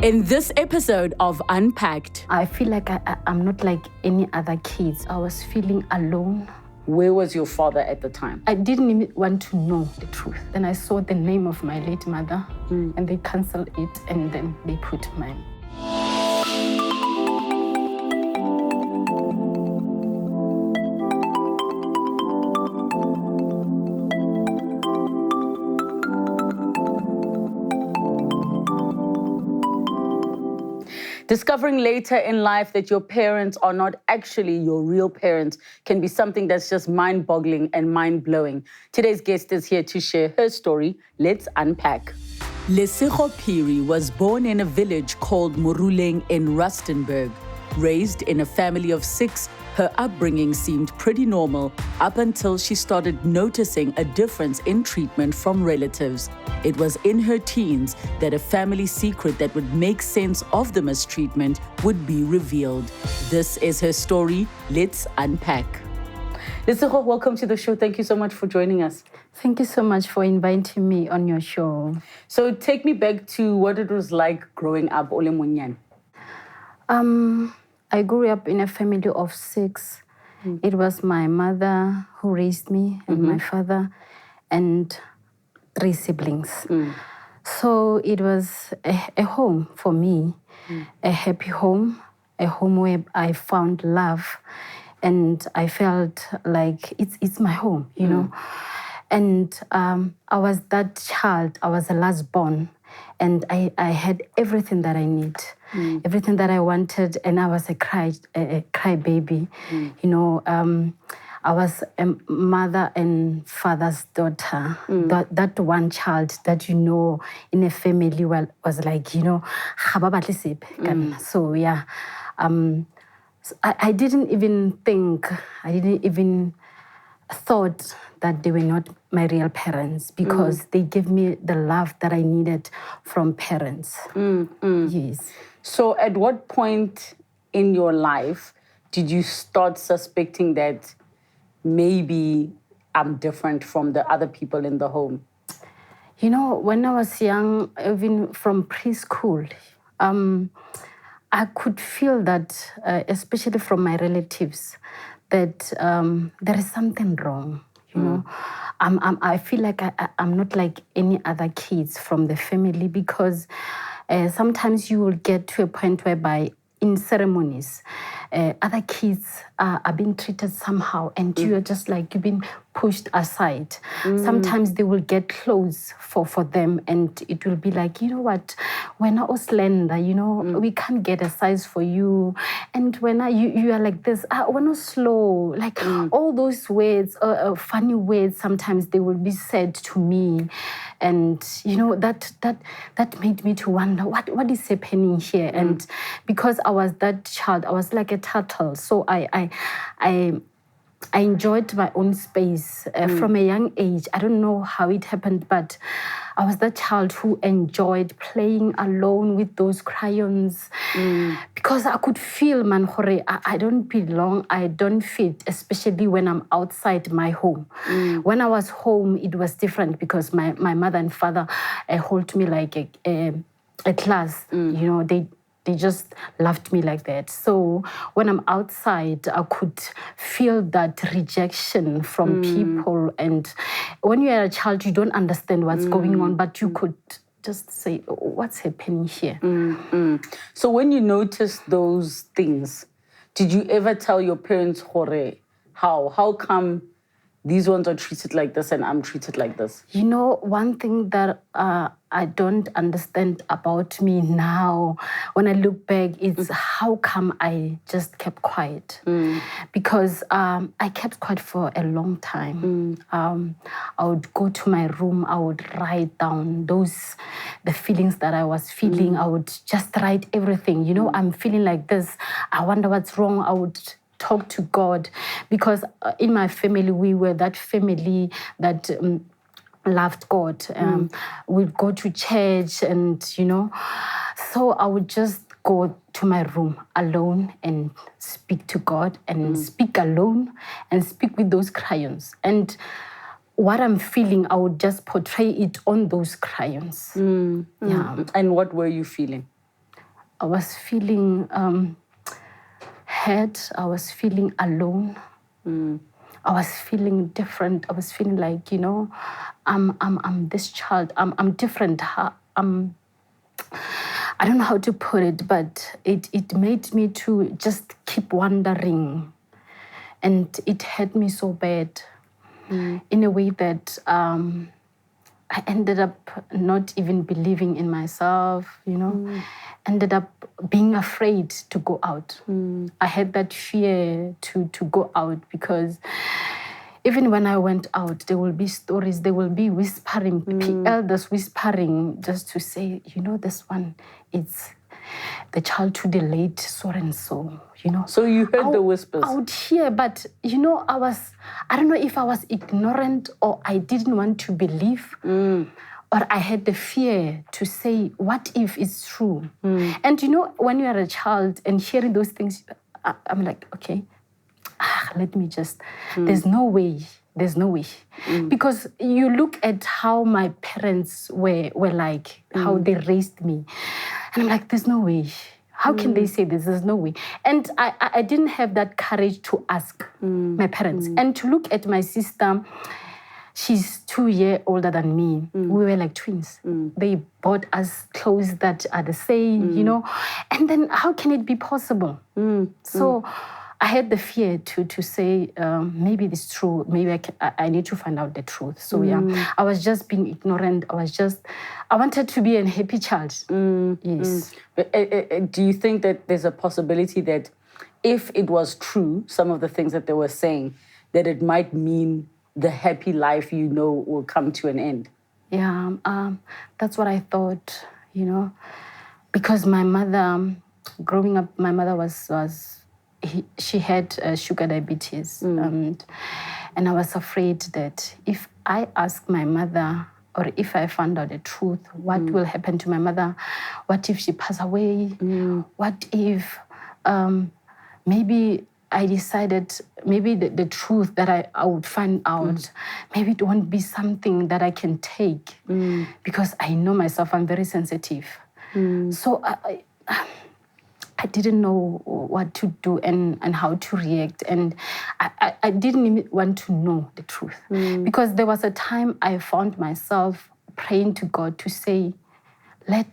In this episode of Unpacked, I feel like I'm not like any other kids. I was feeling alone. Where was your father at the time? I didn't even want to know the truth. Then I saw the name of my late mother and they canceled it and then they put mine. Discovering later in life that your parents are not actually your real parents can be something that's just mind-boggling and mind-blowing. Today's guest is here to share her story. Let's unpack. Lesego Phiri was born in a village called Moruleng in Rustenburg. Raised in a family of 6, her upbringing seemed pretty normal up until she started noticing a difference in treatment from relatives. It was in her teens that a family secret that would make sense of the mistreatment would be revealed. This is her story. Let's unpack. Lesego, welcome to the show. Thank you so much for joining us. Thank you so much for inviting me on your show. So take me back to what it was like growing up, Ole Munyan. I grew up in a family of 6. It was my mother who raised me and my father and 3 siblings. So it was a home for me, a happy home, a home where I found love and I felt like it's my home, you know. And I was that child, I was the last born. And I had everything that I need, everything that I wanted, and I was a cry baby. You know, I was a mother and father's daughter. That one child that you know in a family was like, you know, so yeah. I didn't even think, I didn't even thought that they were not my real parents because they gave me the love that I needed from parents. Yes. So at what point in your life did you start suspecting that maybe I'm different from the other people in the home? You know, when I was young, even from preschool, I could feel that, especially from my relatives, that there is something wrong. You know, I feel like I'm not like any other kids from the family because sometimes you will get to a point whereby in ceremonies, other kids are being treated somehow and you're just like, you've been pushed aside. Sometimes they will get clothes for them and it will be like, you know what, when I was slender, you know, we can't get a size for you. And when you are like this, we're not slow. Like all those words, funny words, sometimes they will be said to me. And, you know, that made me to wonder, what is happening here? And because I was that child, I was like a turtle. So I enjoyed my own space from a young age. I don't know how it happened, but I was that child who enjoyed playing alone with those crayons because I could feel, man, hore, I don't belong, I don't fit, especially when I'm outside my home. When I was home, it was different because my mother and father hold me like a class. You know, they just loved me like that. So when I'm outside, I could feel that rejection from people. And when you're a child, you don't understand what's going on, but you could just say, what's happening here? So when you noticed those things, did you ever tell your parents, Hore, how come these ones are treated like this and I'm treated like this? You know, one thing that I don't understand about me now, when I look back, is how come I just kept quiet? Because I kept quiet for a long time. I would go to my room, I would write down the feelings that I was feeling. I would just write everything. You know, I'm feeling like this. I wonder what's wrong. I would talk to God because in my family, we were that family that loved God. We'd go to church and, you know, so I would just go to my room alone and speak to God and speak alone and speak with those crayons. And what I'm feeling, I would just portray it on those crayons. Yeah. And what were you feeling? I was feeling hurt. I was feeling alone. I was feeling different. I was feeling like, I'm this child. I'm different. I don't know how to put it, but it made me to just keep wondering. And it hurt me so bad in a way that I ended up not even believing in myself, ended up being afraid to go out. I had that fear to go out because even when I went out, there will be stories, there will be whispering, elders whispering just to say, this one, it's the child to the late so and so, So you heard the whispers? I would hear, but, I don't know if I was ignorant or I didn't want to believe. Or I had the fear to say, what if it's true? And when you are a child and hearing those things, I'm like, okay, let me just, there's no way. Because you look at how my parents were like, how they raised me. And I'm like, there's no way. How can they say this? There's no way. And I didn't have that courage to ask my parents. And to look at my sister, she's 2 years older than me. We were like twins. They bought us clothes that are the same, And then how can it be possible? So I had the fear to say, maybe this is true. Maybe I need to find out the truth. So I was just being ignorant. I wanted to be a happy child. Yes. Do you think that there's a possibility that if it was true, some of the things that they were saying, that it might mean the happy life will come to an end? Yeah, that's what I thought, because my mother, growing up, my mother she had sugar diabetes. And I was afraid that if I ask my mother or if I found out the truth, what will happen to my mother? What if she passed away? What if maybe I decided maybe the truth that I would find out, maybe it won't be something that I can take because I know myself, I'm very sensitive. So I didn't know what to do and how to react. And I didn't even want to know the truth. Because there was a time I found myself praying to God to say, let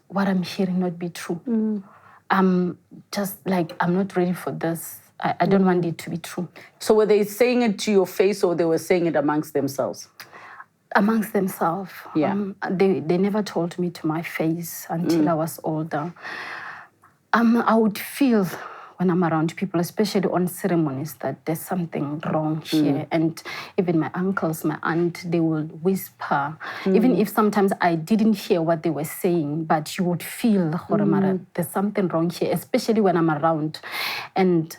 what I'm hearing not be true. I'm just like, I'm not ready for this. I don't want it to be true. So were they saying it to your face or they were saying it amongst themselves? Amongst themselves. Yeah. They never told me to my face until I was older. I would feel when I'm around people, especially on ceremonies, that there's something wrong here. And even my uncles, my aunt, they will whisper. Even if sometimes I didn't hear what they were saying, but you would feel, there's something wrong here, especially when I'm around. And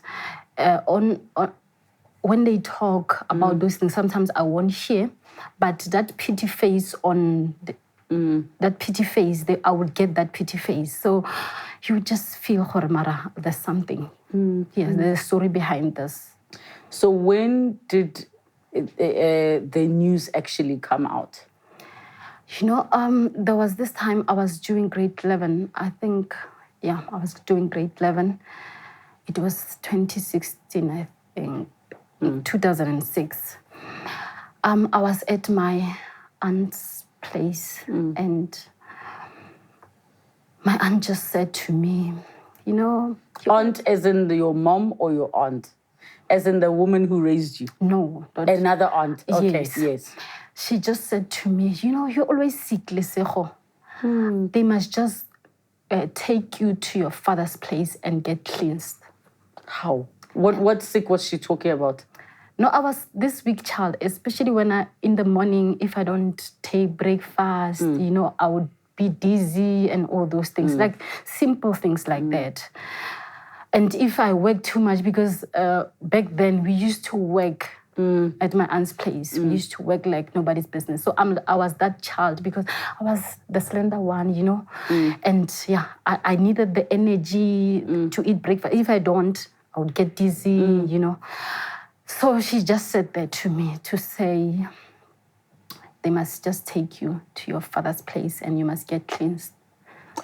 when they talk about those things, sometimes I won't hear, but that pity face on that pity face, I would get that pity face. So you just feel, there's something. Yes, there's a story behind this. So when did the news actually come out? There was this time I was doing grade 11. I think, I was doing grade 11. It was 2016, I think, 2006. I was at my aunt's place and my aunt just said to me, Aunt as in your mom or your aunt? As in the woman who raised you? No. Another aunt? Okay, yes. She just said to me, you're always sick, Lesego. They must just take you to your father's place and get cleansed. How? What sick was she talking about? No, I was this weak child, especially when in the morning, if I don't take breakfast, I would be dizzy and all those things, like simple things like that. And if I work too much, because back then we used to work at my aunt's place. We used to work like nobody's business. So I was that child because I was the slender one, And I needed the energy to eat breakfast. If I don't, I would get dizzy, So she just said that to me to say, they must just take you to your father's place and you must get cleansed.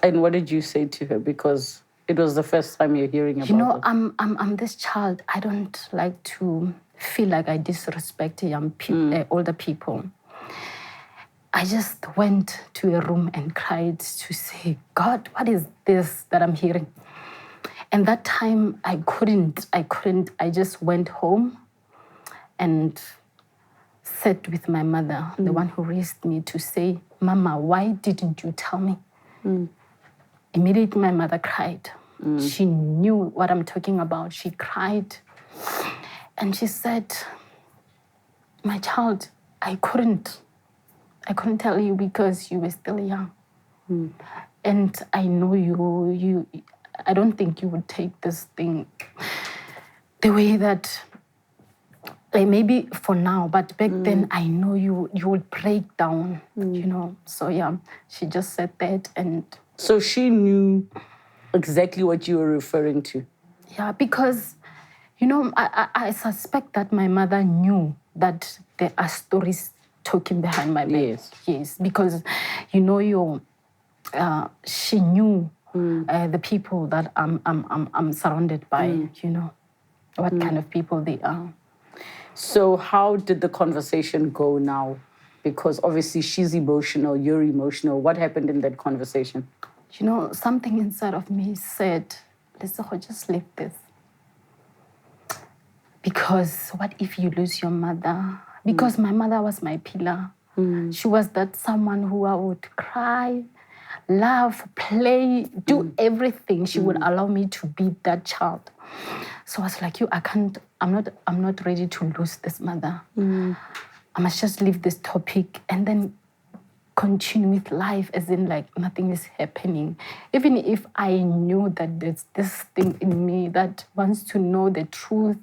And what did you say to her? Because it was the first time you're hearing about it. I'm this child. I don't like to feel like I disrespect older people. I just went to a room and cried to say, God, what is this that I'm hearing? And that time I couldn't. I just went home and sat with my mother, the one who raised me, to say, Mama, why didn't you tell me? Immediately my mother cried. She knew what I'm talking about. She cried. And she said, my child, I couldn't tell you because you were still young. And I know you, I don't think you would take this thing the way that, maybe for now, but back then I know you would break down, So yeah, she just said that. And so she knew exactly what you were referring to. Yeah, because, I suspect that my mother knew that there are stories talking behind my back. Yes, because, she knew the people that I'm surrounded by, what kind of people they are. So how did the conversation go now? Because obviously she's emotional, you're emotional. What happened in that conversation? Something inside of me said, Lesego, just leave this. Because what if you lose your mother? Because my mother was my pillar. She was that someone who I would cry, laugh, play, do everything. She would allow me to be that child. So I was like, I'm not ready to lose this mother. I must just leave this topic and then continue with life as in like nothing is happening. Even if I knew that there's this thing in me that wants to know the truth,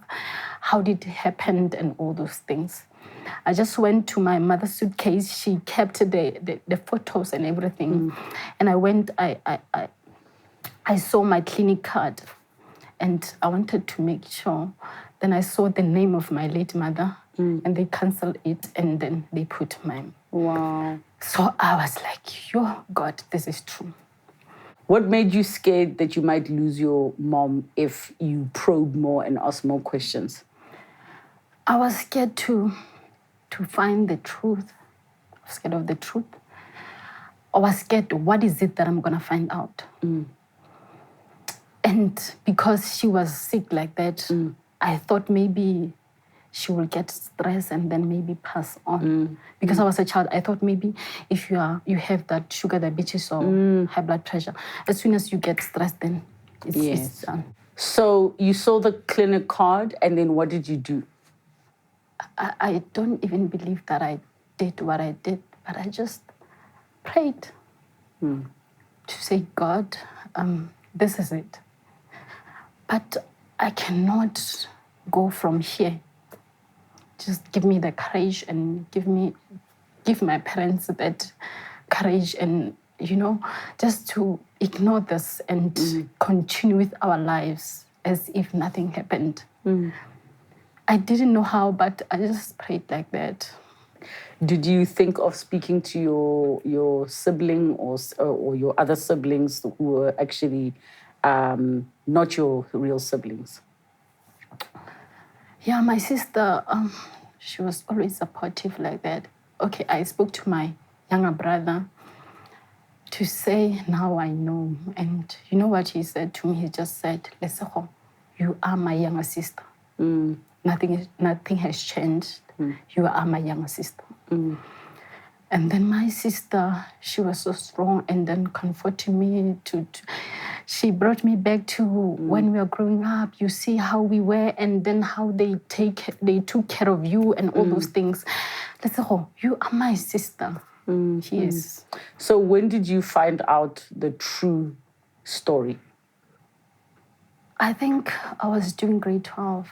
how did it happen and all those things. I just went to my mother's suitcase. She kept the photos and everything. And I went, I saw my clinic card and I wanted to make sure. Then I saw the name of my late mother and they canceled it and then they put mine. Wow. So I was like, yo, God, this is true. What made you scared that you might lose your mom if you probe more and ask more questions? I was scared to find the truth. I was scared of the truth. I was scared, what is it that I'm going to find out? And because she was sick like that, I thought maybe she will get stressed and then maybe pass on. Because I was a child, I thought maybe if you have that sugar diabetes or high blood pressure, as soon as you get stressed, then it's done. So you saw the clinic card and then what did you do? I don't even believe that I did what I did, but I just prayed to say, God, this is it. But I cannot go from here. Just give me the courage and give my parents that courage and, just to ignore this and continue with our lives as if nothing happened. I didn't know how, but I just prayed like that. Did you think of speaking to your sibling or your other siblings who were actually not your real siblings? Yeah, my sister, she was always supportive like that. Okay, I spoke to my younger brother to say, now I know. And you know what he said to me? He just said, Lesego, you are my younger sister. Nothing has changed. You are my younger sister. And then my sister, she was so strong and then comforting me. She brought me back to when we were growing up. You see how we were and then how they took care of you and all those things. Let's say, oh, you are my sister. Yes. So when did you find out the true story? I think I was doing grade 12.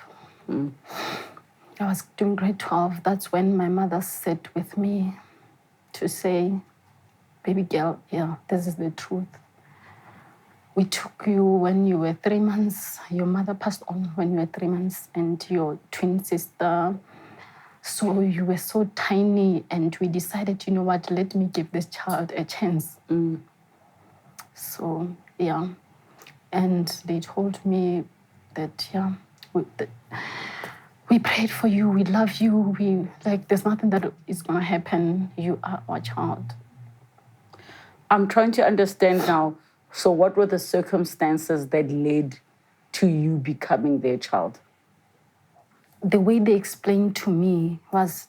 I was doing grade 12. That's when my mother sat with me to say, baby girl, yeah, this is the truth. We took you when you were 3 months. Your mother passed on when you were 3 months, and your twin sister. So you were so tiny, and we decided, you know what, let me give this child a chance. So, yeah. And they told me that, yeah, we prayed for you, we love you, there's nothing that is gonna happen. You are our child. I'm trying to understand now. So what were the circumstances that led to you becoming their child? The way they explained to me was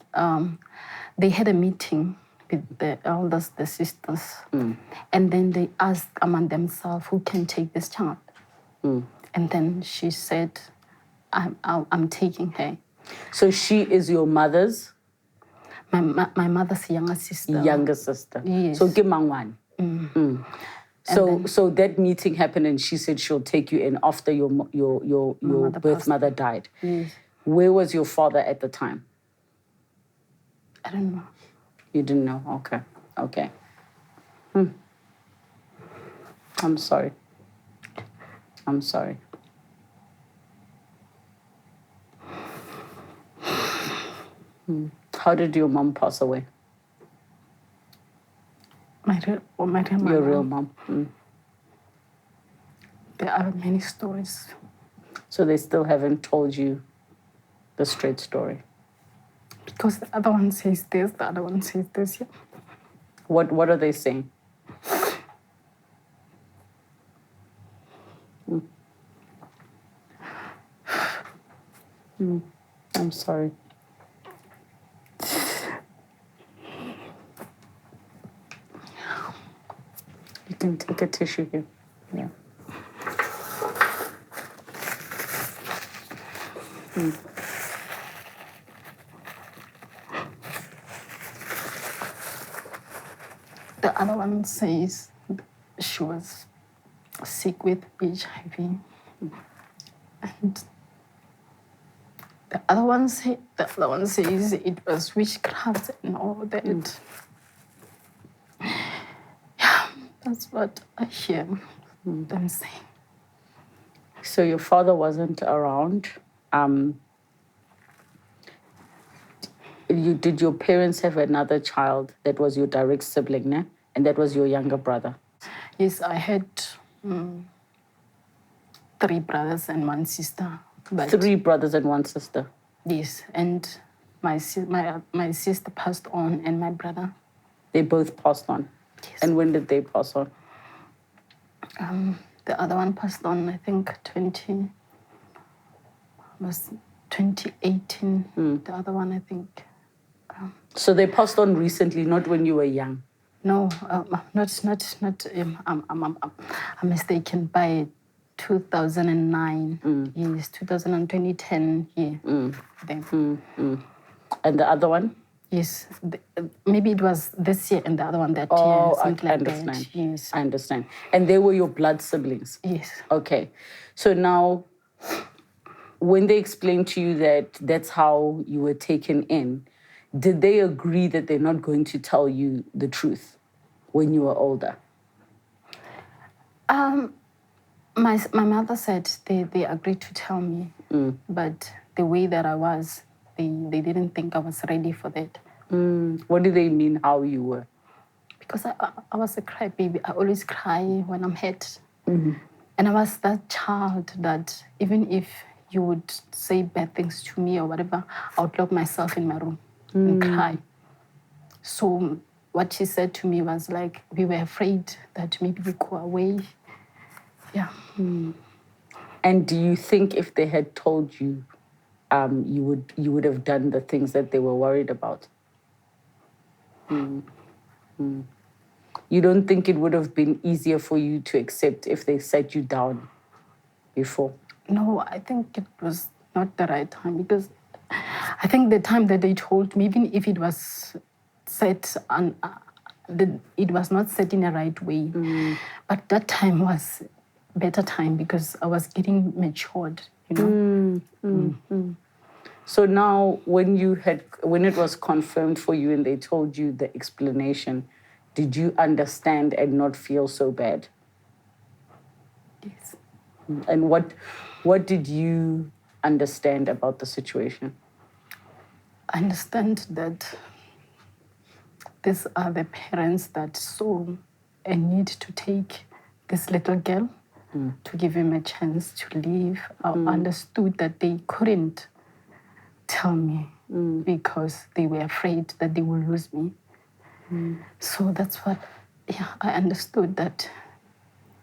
they had a meeting with the elders, the sisters, and then they asked among themselves who can take this child. And then she said, I'm taking her. So she is your mother's My mother's younger sister. younger sister. Yes. So Kimangwan. So that meeting happened, and she said she'll take you in after your birth mother died. Yes. Where was your father at the time? I don't know. You didn't know? Okay. I'm sorry. How did your mom pass away? My real mom. Your real mom. There are many stories. So they still haven't told you the straight story? Because the other one says this, the other one says this. Yeah. What are they saying? I'm sorry. You can take a tissue here. Yeah. The other one says she was sick with HIV. And the other one says it was witchcraft and all that. Yeah, that's what I hear them saying. So your father wasn't around. Did your parents have another child that was your direct sibling, ne? And that was your younger brother? Yes, I had 3 brothers and 1 sister. But 3 brothers and 1 sister? yes, and my sister passed on, and my brother. They both passed on? Yes. And when did they pass on? The other one passed on, I think, 2018. The other one, I think. So they passed on recently, not when you were young? No, not. I'm mistaken. By 2009, yes, 2010, yeah. And the other one? Yes, maybe it was this year and the other one that year. Something I like understand. That. Yes. I understand. And they were your blood siblings? Yes. Okay. So now, when they explained to you that that's how you were taken in, did they agree that they're not going to tell you the truth when you were older? My mother said they agreed to tell me, but the way that I was, they didn't think I was ready for that. What do they mean, how you were? Because I was a crybaby. I always cry when I'm hurt. And I was that child that even if you would say bad things to me or whatever, I would lock myself in my room and cry. So what she said to me was like, we were afraid that maybe we go away. Yeah. And do you think if they had told you, you would have done the things that they were worried about? You don't think it would have been easier for you to accept if they sat you down before? No, I think it was not the right time, because I think the time that they told me, even if it was set on, it was not set in the right way. But that time was better time because I was getting matured, you know. So now, when it was confirmed for you and they told you the explanation, did you understand and not feel so bad? Yes. And what did you understand about the situation? I understand that these are the parents that saw a need to take this little girl to give him a chance to leave. I understood that they couldn't tell me because they were afraid that they will lose me. So that's what, I understood that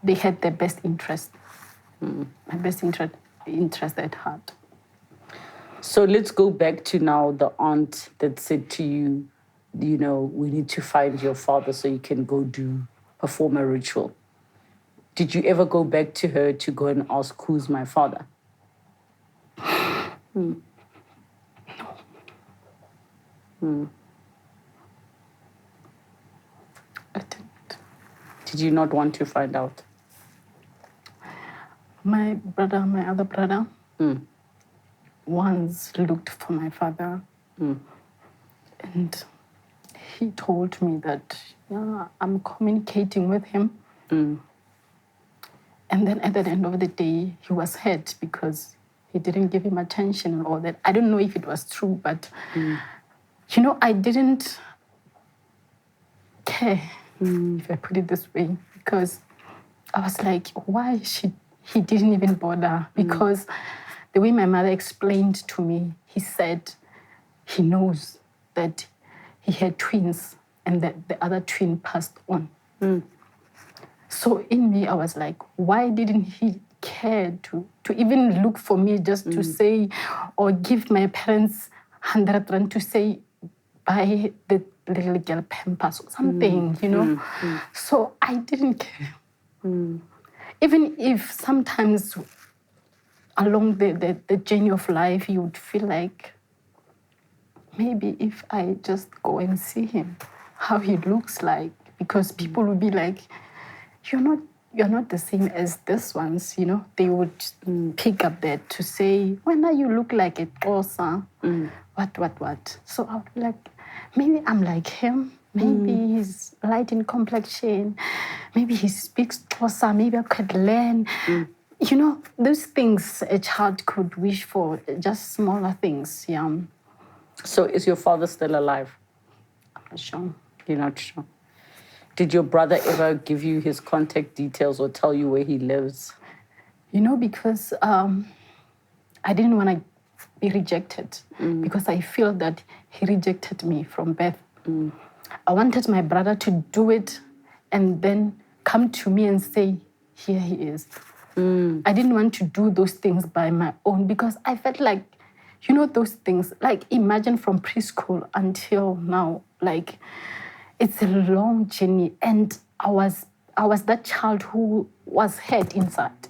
they had their best interest, my best interest at heart. So let's go back to now the aunt that said to you, we need to find your father so you can go perform a ritual. Did you ever go back to her to go and ask, who's my father? No. I didn't. Did you not want to find out? My other brother, once looked for my father. And he told me that, I'm communicating with him. And then at the end of the day, he was hurt because he didn't give him attention and all that. I don't know if it was true, but, I didn't care, if I put it this way, because I was like, why he didn't even bother? Because the way my mother explained to me, he said he knows that he had twins and that the other twin passed on. So in me, I was like, why didn't he care to even look for me just to say, or give my parents 100 rand to say, buy the little girl Pampers or something, So I didn't care. Even if sometimes along the journey of life, you would feel like, maybe if I just go and see him, how he looks like, because people would be like, you're not the same as this ones, They would pick up that to say, when you look like a Xhosa, what. So I would be like, maybe I'm like him. Maybe he's light in complexion. Maybe he speaks Xhosa. Maybe I could learn. Those things a child could wish for, just smaller things, So is your father still alive? I'm not sure. You're not sure. Did your brother ever give you his contact details or tell you where he lives? Because I didn't want to be rejected because I feel that he rejected me from birth. I wanted my brother to do it and then come to me and say, here he is. I didn't want to do those things by my own because I felt like, those things, like imagine from preschool until now, like it's a long journey. And I was that child who was hurt inside.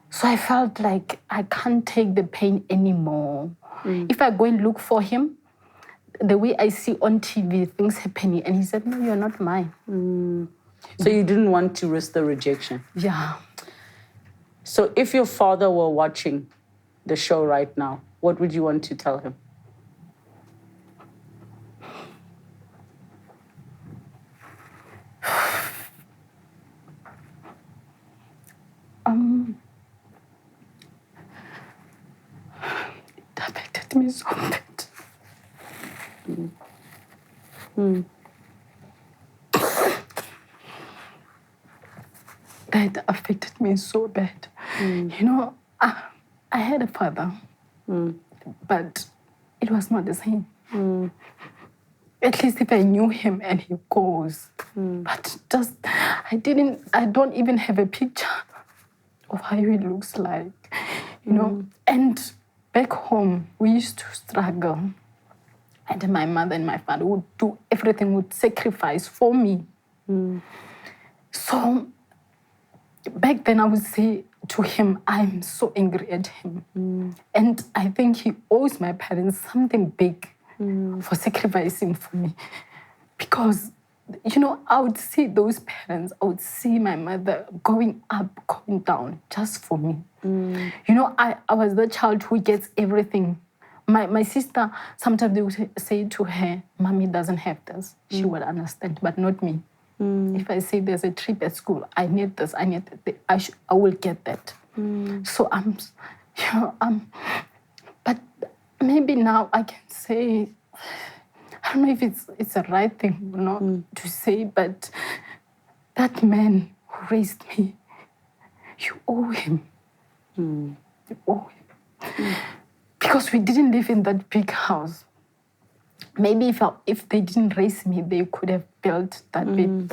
So I felt like I can't take the pain anymore. If I go and look for him, the way I see on TV, things happening, and he said, no, you're not mine. So you didn't want to risk the rejection? Yeah. So if your father were watching the show right now, what would you want to tell him? It affected me so bad. That affected me so bad. I had a father, but it was not the same. At least if I knew him and he goes. But I don't even have a picture of how he looks like, And back home, we used to struggle. And my mother and my father would do everything, would sacrifice for me. So back then I would say to him, I'm so angry at him. And I think he owes my parents something big for sacrificing for me. Because, I would see those parents, I would see my mother going up, going down just for me. I was the child who gets everything. My sister, sometimes they would say to her, Mommy doesn't have this. She would understand, but not me. If I say there's a trip at school, I need this, I need that, I will get that. So but maybe now I can say, I don't know if it's the right thing to say, but that man who raised me, you owe him. You owe him. Because we didn't live in that big house. Maybe if they didn't raise me, they could have built that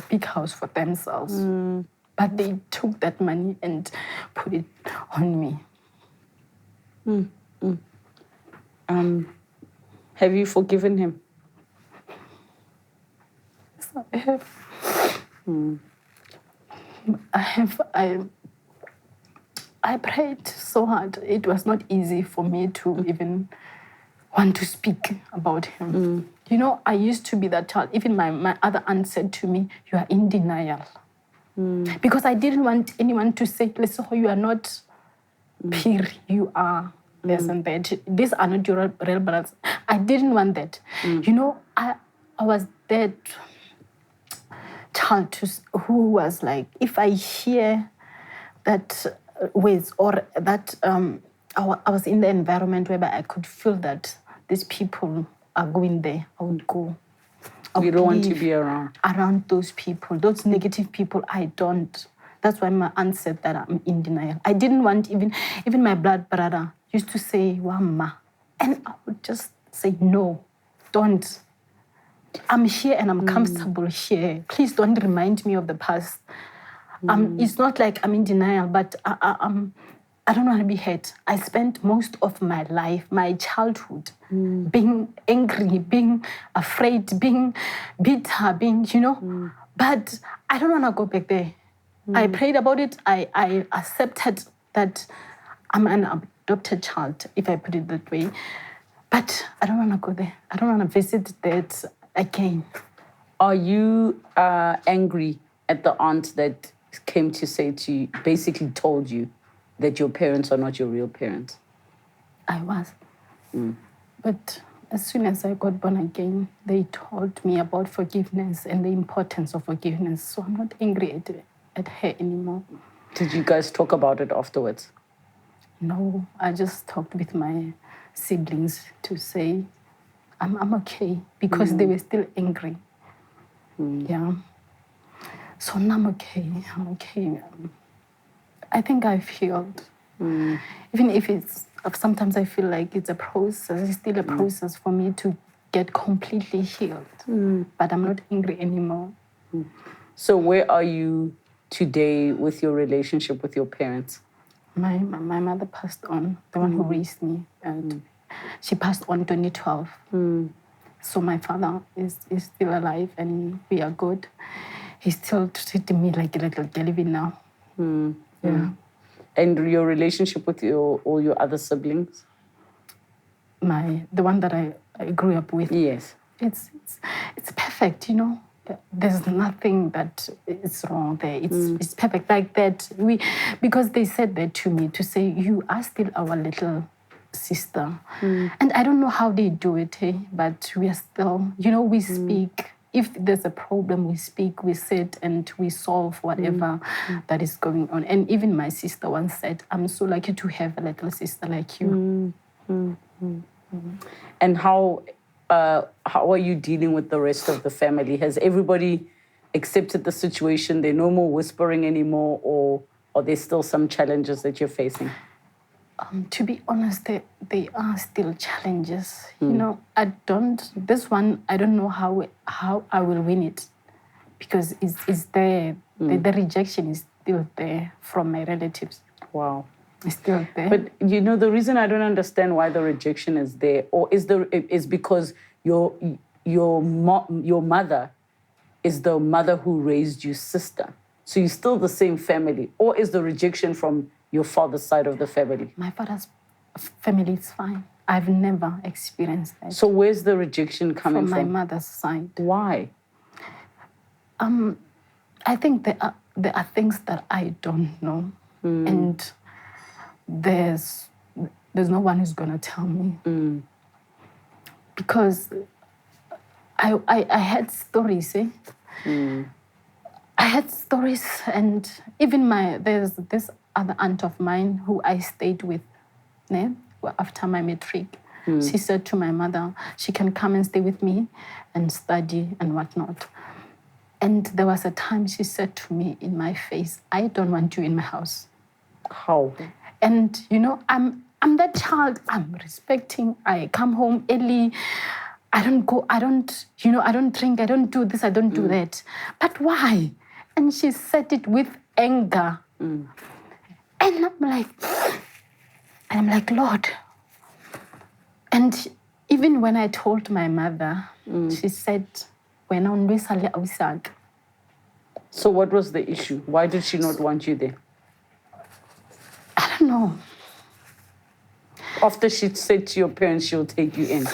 big house for themselves. But they took that money and put it on me. Have you forgiven him? Yes, I have. I prayed so hard. It was not easy for me to even want to speak about him. You know, I used to be that child. Even my other aunt said to me, you are in denial. Because I didn't want anyone to say, Lesego, you are not Phiri, you are this and that. These are not your real brothers. I didn't want that. You know, I was that child who was like, if I hear that words or that I was in the environment whereby I could feel that these people are going there, I would go. You don't want to be around those people, those negative people. I don't. That's why my aunt said that I'm in denial. I didn't want even my blood brother used to say, Wama. And I would just say, no, don't. I'm here and I'm comfortable here. Please don't remind me of the past. It's not like I'm in denial, but I don't want to be hurt. I spent most of my life, my childhood, being angry, being afraid, being bitter, But I don't want to go back there. I prayed about it. I accepted that I'm an adopted child, if I put it that way. But I don't want to go there. I don't want to visit that again. Are you angry at the aunt that came to say to you, basically told you that your parents are not your real parents? I was. But as soon as I got born again, they taught me about forgiveness and the importance of forgiveness. So I'm not angry at her anymore. Did you guys talk about it afterwards? No, I just talked with my siblings to say I'm okay because they were still angry. Yeah. So now I'm okay. I think I've healed. Even if sometimes I feel like it's a process, it's still a process for me to get completely healed. But I'm not angry anymore. So where are you today with your relationship with your parents? My mother passed on, the one who raised me. And she passed on 2012. So my father is still alive and we are good. He's still treating me like a little jelly now. Yeah. And your relationship with all your other siblings? The one that I grew up with. Yes. It's perfect, There's nothing that is wrong there. It's perfect like that. Because they said that to me, to say, you are still our little sister. And I don't know how they do it, but we are still, we speak. If there's a problem, we speak, we sit, and we solve whatever that is going on. And even my sister once said, I'm so lucky to have a little sister like you. And how are you dealing with the rest of the family? Has everybody accepted the situation? They're no more whispering anymore, or are there still some challenges that you're facing? To be honest, they are still challenges. This one, I don't know how I will win it because it's there. The rejection is still there from my relatives. Wow. It's still there. But, the reason I don't understand why the rejection is there is because your mother is the mother who raised you sister. So you're still the same family. Or is the rejection from your father's side of the family? My father's family is fine. I've never experienced that. So where's the rejection coming from? From my mother's side. Why? I think there are things that I don't know. And there's no one who's going to tell me. Because I had stories, I had stories, and even there's this other aunt of mine who I stayed with after my matric. She said to my mother, she can come and stay with me and study and whatnot. And there was a time she said to me in my face, I don't want you in my house. How? And, I'm that child, I'm respecting, I come home early, I don't go, I don't drink, I don't do this, I don't do that. But why? And she said it with anger. And I'm like, Lord. And even when I told my mother, she said, So what was the issue? Why did she not want you there? I don't know. After she said to your parents she'll take you in.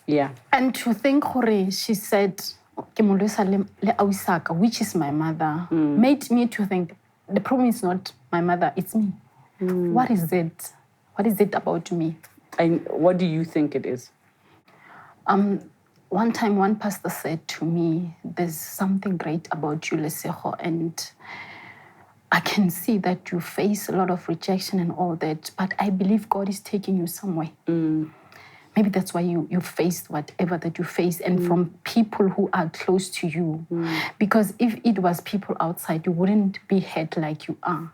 Yeah. And to think, she said, which is my mother, made me to think, the problem is not my mother, it's me. What is it? What is it about me? And what do you think it is? One time, one pastor said to me, there's something great about you, Lesego, and I can see that you face a lot of rejection and all that, but I believe God is taking you somewhere. Maybe that's why you faced whatever that you face, and from people who are close to you. Because if it was people outside, you wouldn't be hurt like you are.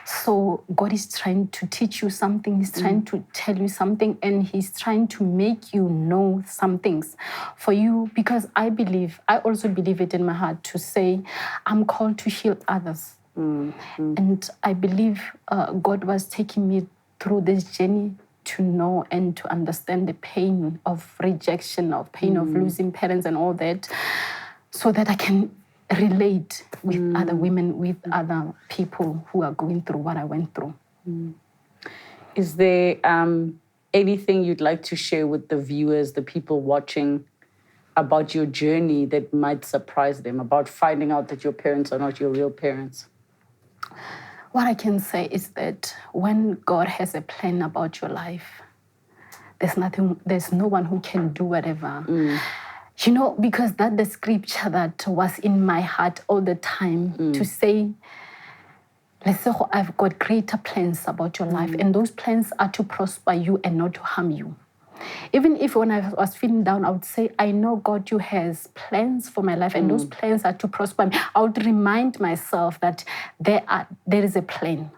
So God is trying to teach you something. He's trying to tell you something, and He's trying to make you know some things for you. Because I also believe it in my heart to say, I'm called to heal others. And I believe God was taking me through this journey to know and to understand the pain of rejection, of pain of losing parents and all that, so that I can relate with other women, with other people who are going through what I went through. Is there anything you'd like to share with the viewers, the people watching, about your journey that might surprise them, about finding out that your parents are not your real parents? What I can say is that when God has a plan about your life, there's no one who can do whatever. Because that's the scripture that was in my heart all the time to say, Lesego, I've got greater plans about your life, and those plans are to prosper you and not to harm you. Even if when I was feeling down, I would say, I know God, you has plans for my life, and those plans are to prosper me. I would remind myself that there is a plan.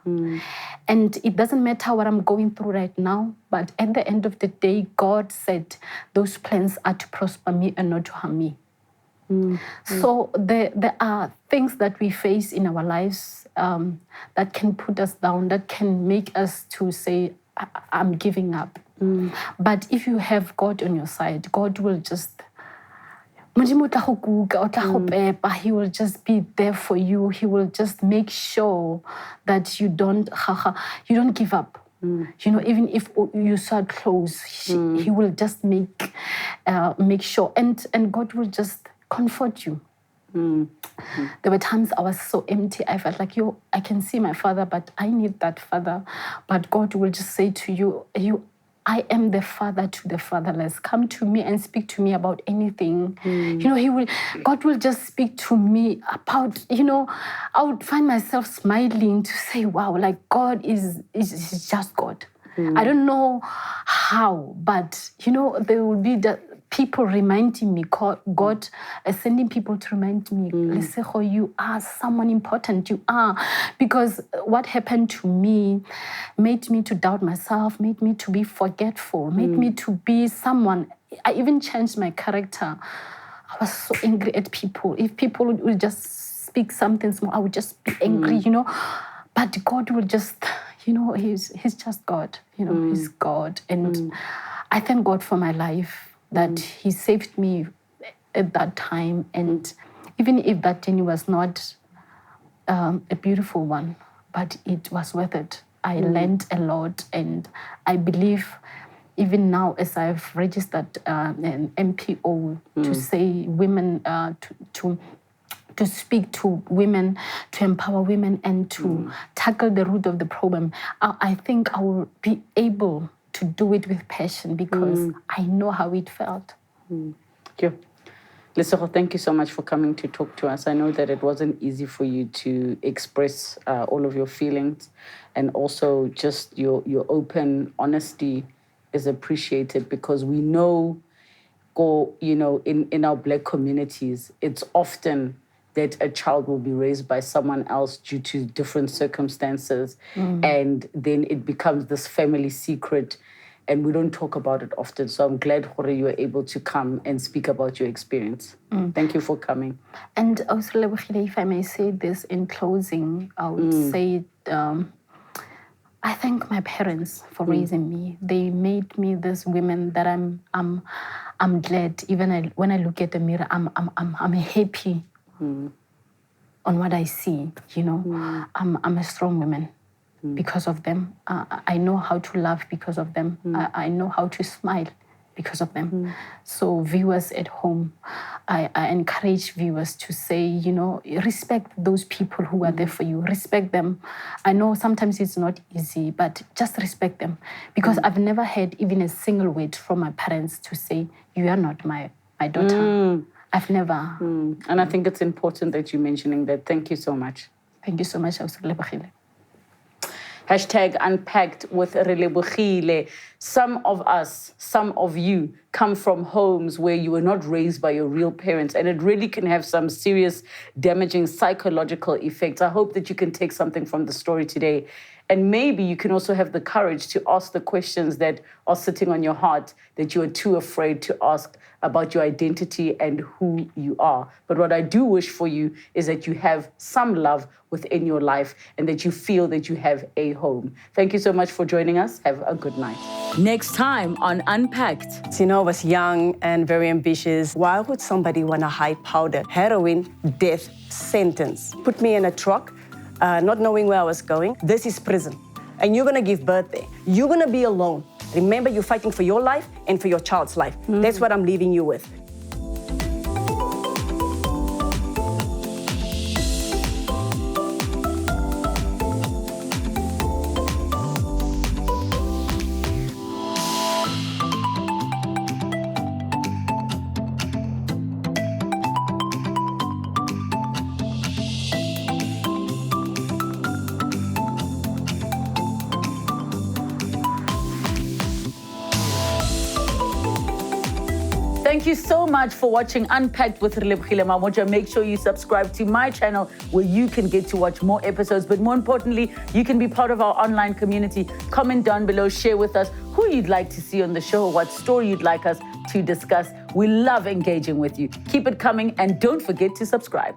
And it doesn't matter what I'm going through right now, but at the end of the day, God said those plans are to prosper me and not to harm me. So there are things that we face in our lives that can put us down, that can make us to say, I'm giving up. But if you have God on your side, God will just, He will just be there for you. He will just make sure that you don't give up. Even if you so close, He will just make sure, and God will just comfort you. There were times I was so empty. I felt like, I can see my father, but I need that father. But God will just say to you, I am the father to the fatherless. Come to me and speak to me about anything. God will just speak to me about, I would find myself smiling to say, wow, like God is just God. I don't know how, but, there will be the people reminding me, God sending people to remind me, Lesego, you are someone important, you are. Because what happened to me made me to doubt myself, made me to be forgetful, made me to be someone. I even changed my character. I was so angry at people. If people would just speak something small, I would just be angry, But God will just, He's just God, He's God. And I thank God for my life, that He saved me at that time. And even if that journey was not a beautiful one, but it was worth it. I learned a lot, and I believe even now, as I've registered an MPO to say women, to speak to women, to empower women, and to tackle the root of the problem, I think I will be able to do it with passion, because I know how it felt. Thank you. Lesego, thank you so much for coming to talk to us. I know that it wasn't easy for you to express all of your feelings, and also just your open honesty is appreciated, because we know, in our Black communities, it's often that a child will be raised by someone else due to different circumstances. And then it becomes this family secret and we don't talk about it often. So I'm glad, Hore, you were able to come and speak about your experience. Thank you for coming. And also, Relebogile, if I may say this in closing, I would say I thank my parents for raising me. They made me this woman that I'm glad. Even when I look at the mirror, I'm happy on what I see. You know, I'm a strong woman because of them. I know how to love because of them. I know how to smile because of them. So viewers at home, I encourage viewers to say, you know, respect those people who are there for you. Respect them. I know sometimes it's not easy, but just respect them. Because I've never had even a single word from my parents to say, you are not my daughter. I've never. And I think it's important that you're mentioning that. Thank you so much. Thank you so much, Relebogile. #Unpacked with Relebogile. Some of us, some of you come from homes where you were not raised by your real parents, and it really can have some serious damaging psychological effects. I hope that you can take something from the story today. And maybe you can also have the courage to ask the questions that are sitting on your heart that you are too afraid to ask about your identity and who you are. But what I do wish for you is that you have some love within your life and that you feel that you have a home. Thank you so much for joining us. Have a good night. Next time on Unpacked. I was young and very ambitious. Why would somebody want to hide powder? Heroin, death sentence. Put me in a truck, not knowing where I was going. This is prison. And you're going to give birth there. You're going to be alone. Remember, you're fighting for your life and for your child's life. That's what I'm leaving you with. Thank you so much for watching Unpacked with Relebogile Mabotja. Make sure you subscribe to my channel where you can get to watch more episodes. But more importantly, you can be part of our online community. Comment down below, share with us who you'd like to see on the show, what story you'd like us to discuss. We love engaging with you. Keep it coming and don't forget to subscribe.